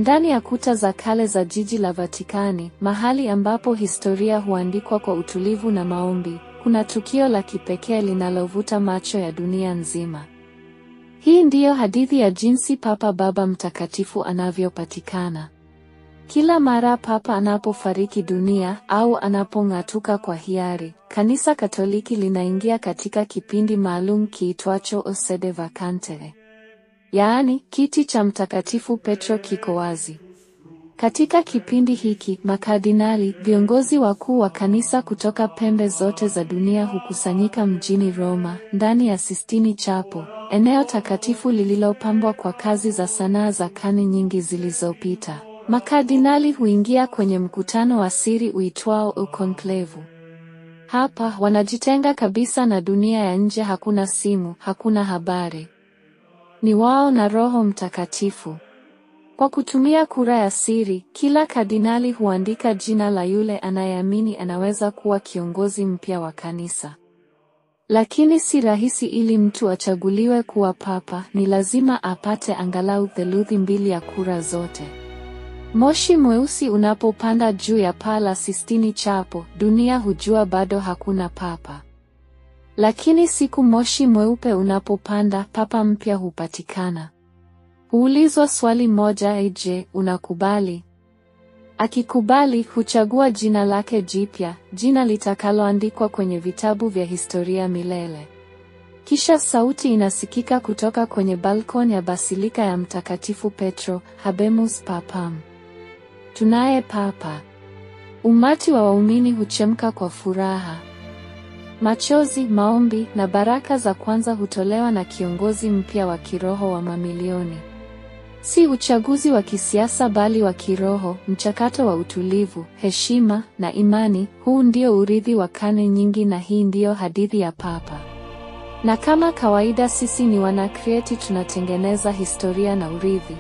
Ndani ya kuta za kale za jiji la Vatikani, mahali ambapo historia huandikwa kwa utulivu na maombi, kuna tukio la kipekee linalovuta macho ya dunia nzima. Hii ndiyo hadithi ya jinsi Papa Baba Mtakatifu anavyopatikana. Kila mara Papa anapofariki dunia au anapong'atuka kwa hiari, Kanisa Katoliki linaingia katika kipindi maalum kiitwacho Sede Vacante. Yaani, kiti cha Mtakatifu Petro kiko wazi. Katika kipindi hiki, makardinali, viongozi wakuu wa kanisa kutoka pembe zote za dunia hukusanyika mjini Roma, ndani ya Sistine Chapel, eneo takatifu lililopambwa kwa kazi za sanaa za karne nyingi zilizopita. Makardinali huingia kwenye mkutano wa siri uitwao Conclave. Hapa, wanajitenga kabisa na dunia ya nje, hakuna simu, hakuna habari. Ni wao na Roho Mtakatifu. Kwa kutumia kura ya siri, kila kardinali huandika jina la yule anayeamini anaweza kuwa kiongozi mpya wa kanisa. Lakini si rahisi ili mtu achaguliwe kuwa papa, ni lazima apate angalau theluthi mbili ya kura zote. Moshi mweusi unapopanda juu ya paa la Sistine Chapel, dunia hujua bado hakuna papa. Lakini siku moshi mweupe unapopanda, papa mpya hupatikana. Huulizwa swali moja: je, unakubali? Akikubali, huchagua jina lake jipya, jina litakaloandikwa kwenye vitabu vya historia milele. Kisha sauti inasikika kutoka kwenye balkoni ya Basilika ya Mtakatifu Petro: Habemus Papam. Tunaye papa. Umati wa waumini huchemka kwa furaha. Machozi, maombi na baraka za kwanza hutolewa na kiongozi mpya wa kiroho wa mamilioni. Si uchaguzi wa kisiasa bali wa kiroho, mchakato wa utulivu, heshima na imani. Huu ndio urithi wa karne nyingi na hii ndio hadithi ya papa. Na kama kawaida, sisi ni wanakrieti, tunatengeneza historia na urithi.